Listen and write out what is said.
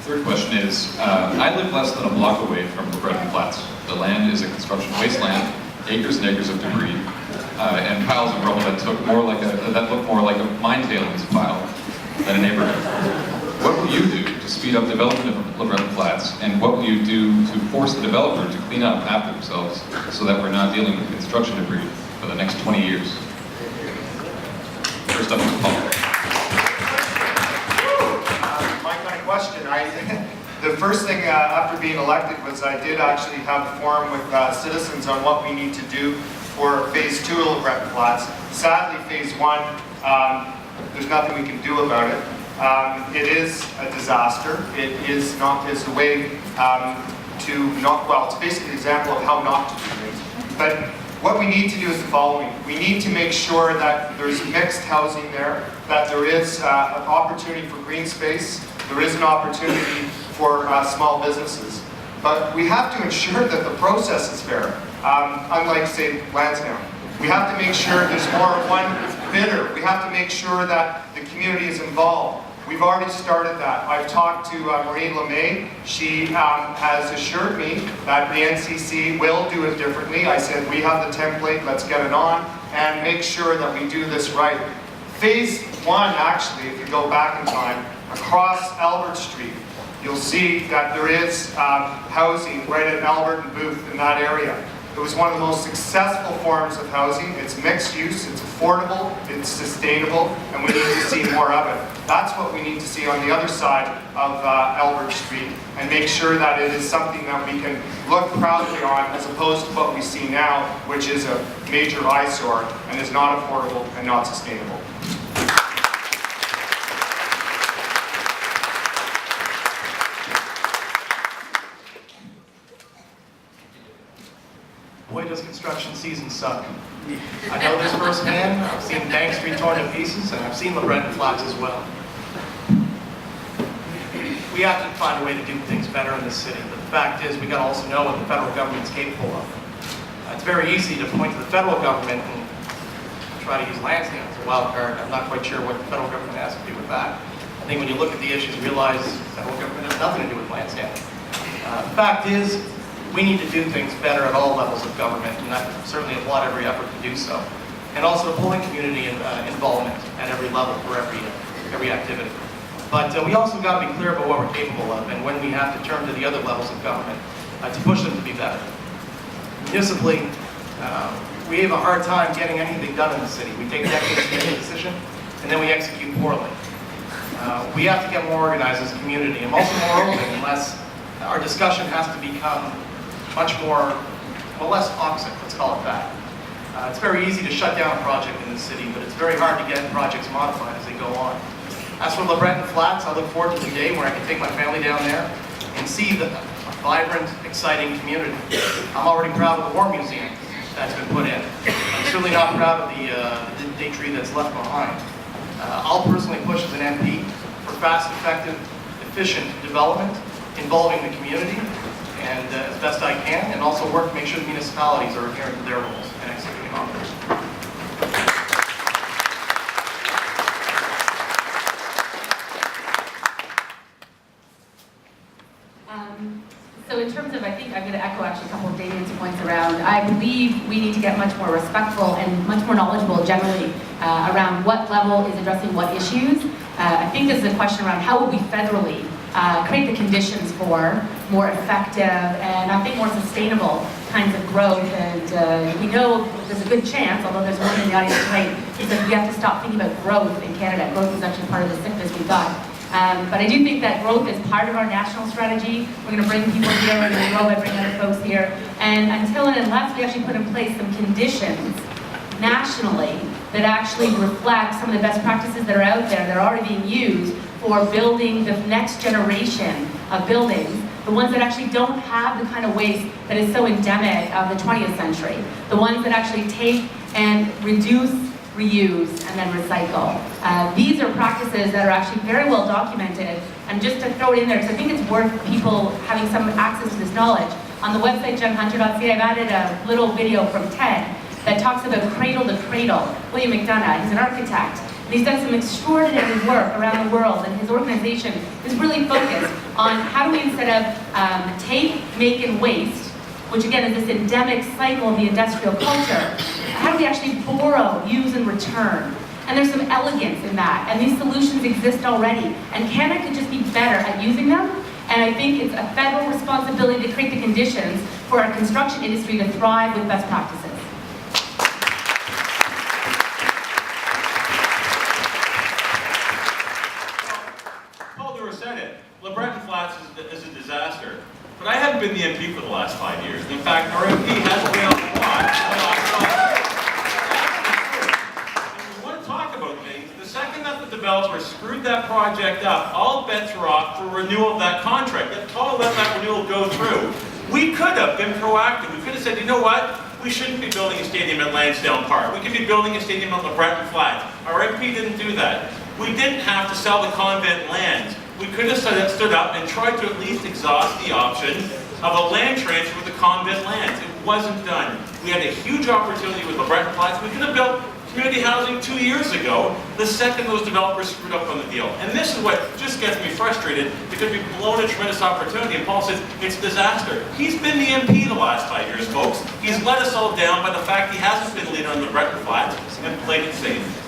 Third question is, I live less than a block away from Lebreton Flats. The land is a construction wasteland, acres and acres of debris, and piles of rubble that look more like a mine tailings pile than a neighborhood. What will you do to speed up development of Lebreton Flats, and what will you do to force the developer to clean up after themselves so that we're not dealing with construction debris for the next 20 years? First up is Paul. My kind of question. The first thing after being elected was I did actually have a forum with citizens on what we need to do for Phase 2 of Lebreton Flats. Sadly, Phase 1, there's nothing we can do about it. It is a disaster. It is not as a way to not, well, it's basically an example of how not to do things. But what we need to do is the following. We need to make sure that there's mixed housing there, that there is an opportunity for green space, there is an opportunity for small businesses. But we have to ensure that the process is fair, unlike, say, Lansdowne. We have to make sure there's more than one bidder. We have to make sure that the community is involved. We've already started that. I've talked to Marie LeMay. She has assured me that the NCC will do it differently. I said, we have the template, let's get it on, and make sure that we do this right. Phase 1, actually, if you go back in time, across Albert Street, you'll see that there is housing right at Albert and Booth in that area. It was one of the most successful forms of housing. It's mixed use, it's affordable, it's sustainable, and we need to see more of it. That's what we need to see on the other side of Albert Street, and make sure that it is something that we can look proudly on, as opposed to what we see now, which is a major eyesore and is not affordable and not sustainable. Boy, does construction season suck. I know this firsthand. I've seen Bank Street torn to pieces, and I've seen Lebreton Flats as well. We have to find a way to do things better in this city, but the fact is we got to also know what the federal government's capable of. It's very easy to point to the federal government and try to use Lansdowne as a wild card. I'm not quite sure what the federal government has to do with that. I think when you look at the issues, realize the federal government has nothing to do with Lansdowne. The fact is, we need to do things better at all levels of government, and I certainly applaud every effort to do so. And also pulling community involvement at every level for every activity. But we also got to be clear about what we're capable of, and when we have to turn to the other levels of government to push them to be better. Municipally, we have a hard time getting anything done in the city. We take decades to make a decision, and then we execute poorly. We have to get more organized as a community, and also more open, unless our discussion has to become much more, well, less toxic, let's call it that. It's very easy to shut down a project in the city, but it's very hard to get projects modified as they go on. As for Lebreton Flats, I look forward to the day where I can take my family down there and see the vibrant, exciting community. I'm already proud of the War Museum that's been put in. I'm certainly not proud of the date tree that's left behind. I'll personally push as an MP for fast, effective, efficient development involving the community, and as best I can, and also work to make sure the municipalities are adhering to their roles and executing on those. So in terms of, I think I'm going to echo actually a couple of Damian's points around, I believe we need to get much more respectful and much more knowledgeable generally around what level is addressing what issues. I think this is a question around how would we federally create the conditions for more effective and I think more sustainable kinds of growth. And we know there's a good chance, although there's one in the audience tonight, is that we have to stop thinking about growth in Canada. Growth is actually part of the sickness we've got. But I do think that growth is part of our national strategy. We're going to bring people here, we're going to grow by bringing other folks here. And until and unless we actually put in place some conditions nationally that actually reflect some of the best practices that are out there that are already being used for building the next generation of buildings, the ones that actually don't have the kind of waste that is so endemic of the 20th century, the ones that actually take and reduce, reuse, and then recycle. These are practices that are actually very well documented, and just to throw it in there, because I think it's worth people having some access to this knowledge. On the website jenhunter.ca, I've added a little video from TED that talks about cradle to cradle. William McDonough, he's an architect, And he's done some extraordinary work around the world, and his organization is really focused on how do we, instead of take, make, and waste, which again is this endemic cycle of the industrial culture, how do we actually borrow, use, and return? And there's some elegance in that, and these solutions exist already, and Canada could just be better at using them, and I think it's a federal responsibility to create the conditions for our construction industry to thrive with best practices. Dewar said it. Lebreton Flats is a disaster. But I haven't been the MP for the last 5 years. In fact, our MP hasn't been on the lot. If we want to talk about things, the second that the developer screwed that project up, all bets are off for renewal of that contract. Let's all let that renewal go through. We could have been proactive. We could have said, you know what? We shouldn't be building a stadium at Lansdowne Park. We could be building a stadium on Lebreton Flats. Our MP didn't do that. We didn't have to sell the convent lands. We could have stood up and tried to at least exhaust the option of a land transfer with the convent lands. It wasn't done. We had a huge opportunity with Lebreton Flats. We could have built community housing 2 years ago, the second those developers screwed up on the deal. And this is what just gets me frustrated, because we've blown a tremendous opportunity, and Paul says it's a disaster. He's been the MP the last 5 years, folks. He's let us all down by the fact he hasn't been leading on Lebreton Flats and played it safe.